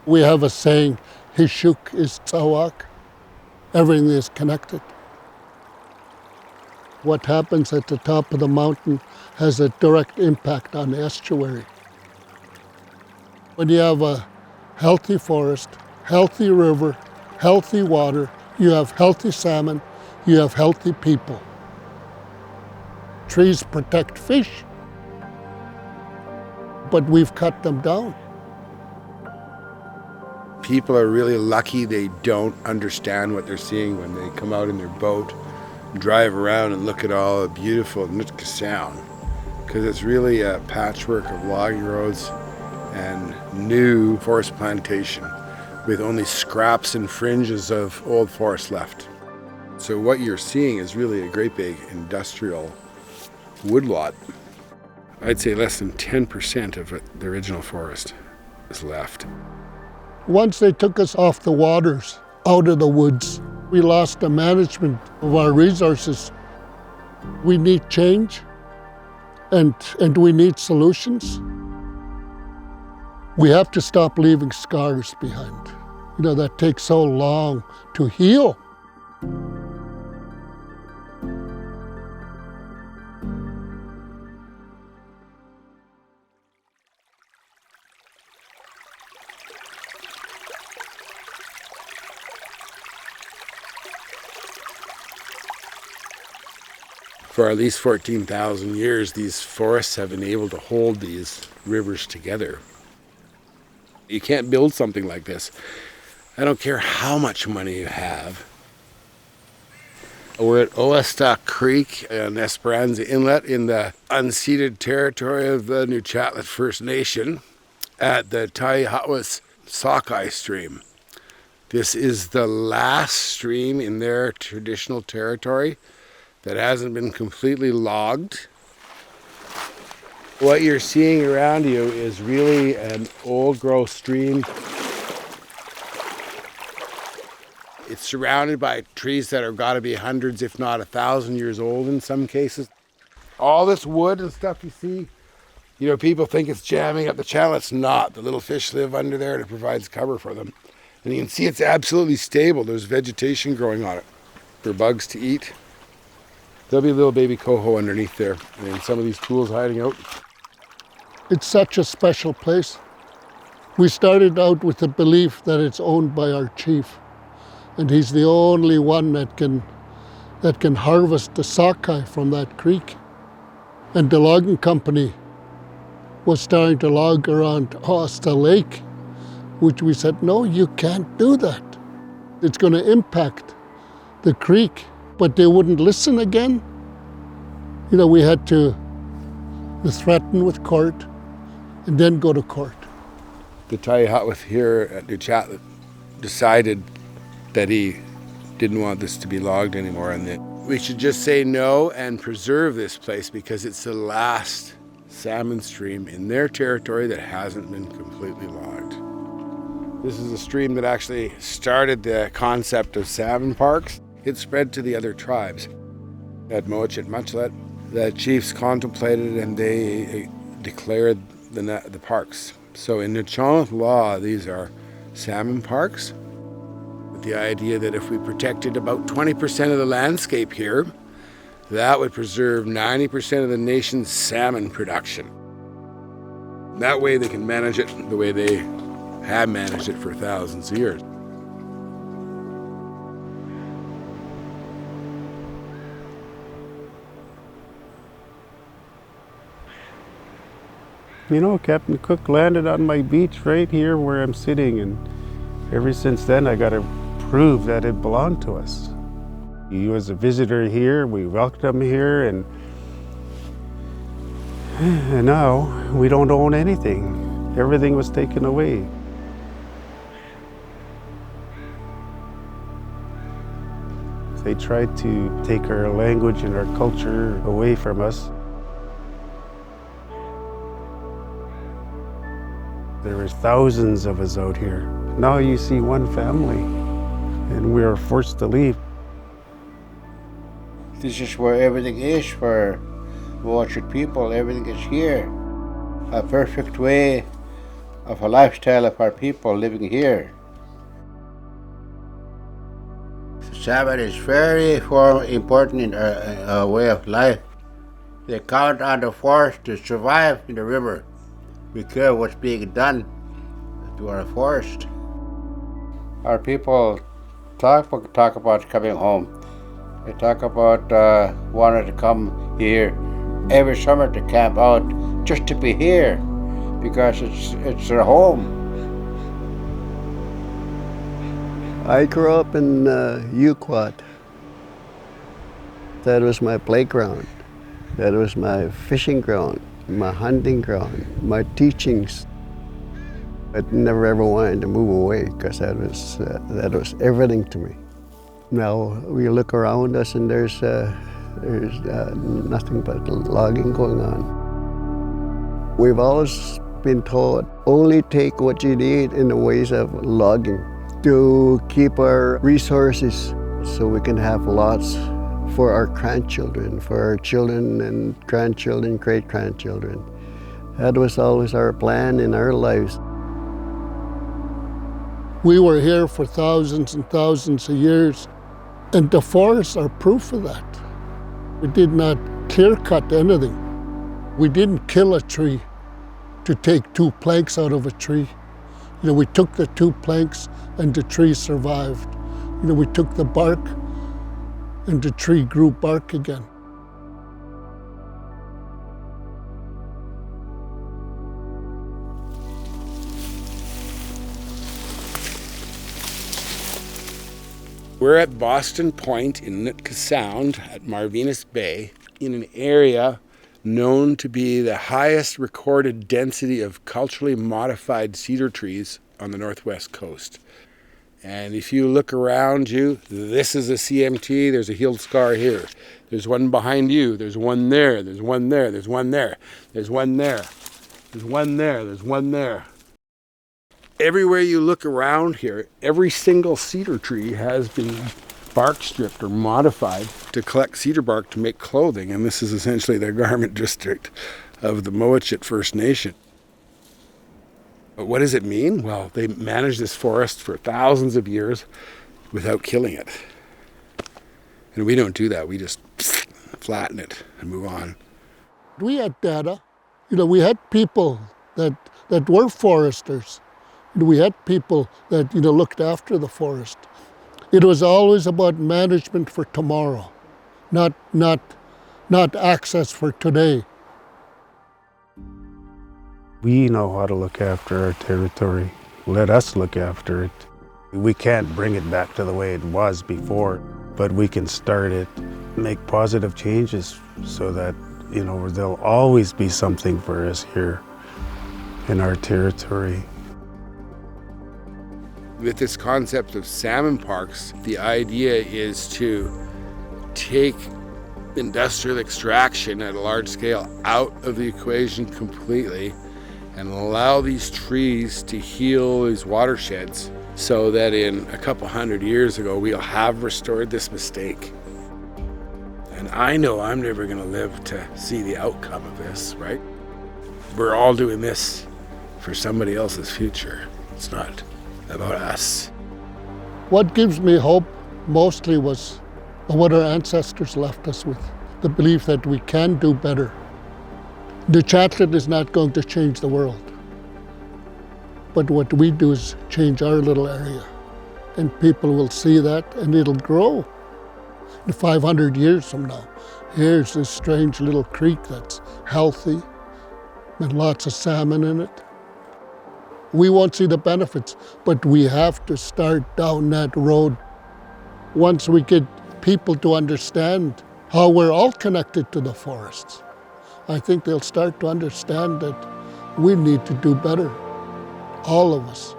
We have a saying, Hishuk is Tsawak. Everything is connected. What happens at the top of the mountain has a direct impact on the estuary. When you have a healthy forest, healthy river, healthy water, you have healthy salmon, you have healthy people. Trees protect fish, but we've cut them down. People are really lucky they don't understand what they're seeing when they come out in their boat, drive around and look at all the beautiful Nootka Sound, because it's really a patchwork of logging roads and new forest plantation with only scraps and fringes of old forest left. So what you're seeing is really a great big industrial woodlot. I'd say less than 10% of the original forest is left. Once they took us off the waters, out of the woods, we lost the management of our resources. We need change, and we need solutions. We have to stop leaving scars behind. That takes so long to heal. For at least 14,000 years, these forests have been able to hold these rivers together. You can't build something like this. I don't care how much money you have. We're at Nuchatlaht Creek and Esperanza Inlet in the unceded territory of the Nuchatlaht First Nation at the Taihatwas Sockeye Stream. This is the last stream in their traditional territory that hasn't been completely logged. What you're seeing around you is really an old growth stream. It's surrounded by trees that have got to be hundreds, if not 1,000 years old in some cases. All this wood and stuff you see, people think it's jamming up the channel. It's not. The little fish live under there and it provides cover for them. And you can see it's absolutely stable. There's vegetation growing on it for bugs to eat. There'll be a little baby coho underneath there and some of these tools hiding out. It's such a special place. We started out with the belief that it's owned by our chief, and he's the only one that can harvest the sockeye from that creek. And the logging company was starting to log around Osta Lake, which we said, no, you can't do that. It's going to impact the creek. But they wouldn't listen again. We had to threaten with court and then go to court. The Taihatwas here at Nuchatlaht decided that he didn't want this to be logged anymore and that we should just say no and preserve this place because it's the last salmon stream in their territory that hasn't been completely logged. This is a stream that actually started the concept of salmon parks. It spread to the other tribes. At Nuchatlaht, the chiefs contemplated and they declared the parks. So in Nuchatlaht law, these are salmon parks, with the idea that if we protected about 20% of the landscape here, that would preserve 90% of the nation's salmon production. That way they can manage it the way they have managed it for thousands of years. Captain Cook landed on my beach right here where I'm sitting, and ever since then I got to prove that it belonged to us. He was a visitor here, we welcomed him here, and now we don't own anything. Everything was taken away. They tried to take our language and our culture away from us. There were thousands of us out here. Now you see one family, and we are forced to leave. This is where everything is for Orchard people. Everything is here. A perfect way of a lifestyle of our people living here. Salmon is very important in our way of life. They count on the forest to survive in the river because of what's being done to our forest. Our people talk about coming home. They talk about wanting to come here every summer to camp out, just to be here, because it's their home. I grew up in Nuchatlaht. That was my playground. That was my fishing ground, my hunting ground, my teachings. I never ever wanted to move away because that was everything to me. Now we look around us and there's nothing but logging going on. We've always been taught only take what you need in the ways of logging to keep our resources so we can have lots for our grandchildren, for our children and grandchildren, great-grandchildren. That was always our plan in our lives. We were here for thousands and thousands of years, and the forests are proof of that. We did not clear-cut anything. We didn't kill a tree to take 2 planks out of a tree. We took the 2 planks and the tree survived. We took the bark and the tree grew bark again. We're at Boston Point in Nootka Sound at Marvinus Bay in an area known to be the highest recorded density of culturally modified cedar trees on the northwest coast. And if you look around you, this is a CMT, there's a healed scar here. There's one behind you, there's one there, there's one there, there's one there, there's one there, there's one there, there's one there. Everywhere you look around here, every single cedar tree has been bark stripped or modified to collect cedar bark to make clothing, and this is essentially the garment district of the Nuchatlaht First Nation. But what does it mean? Well, they managed this forest for thousands of years without killing it. And we don't do that. We just flatten it and move on. We had data. We had people that were foresters. We had people that looked after the forest. It was always about management for tomorrow, not access for today. We know how to look after our territory. Let us look after it. We can't bring it back to the way it was before, but we can start it, make positive changes so that, there'll always be something for us here in our territory. With this concept of salmon parks, the idea is to take industrial extraction at a large scale out of the equation completely and allow these trees to heal these watersheds so that in a couple hundred years ago, we'll have restored this mistake. And I know I'm never going to live to see the outcome of this, right? We're all doing this for somebody else's future. It's not about us. What gives me hope mostly was what our ancestors left us with, the belief that we can do better. Nuchatlaht is not going to change the world, but what we do is change our little area, and people will see that and it'll grow. In 500 years from now, here's this strange little creek that's healthy and lots of salmon in it. We won't see the benefits, but we have to start down that road. Once we get people to understand how we're all connected to the forests, I think they'll start to understand that we need to do better, all of us.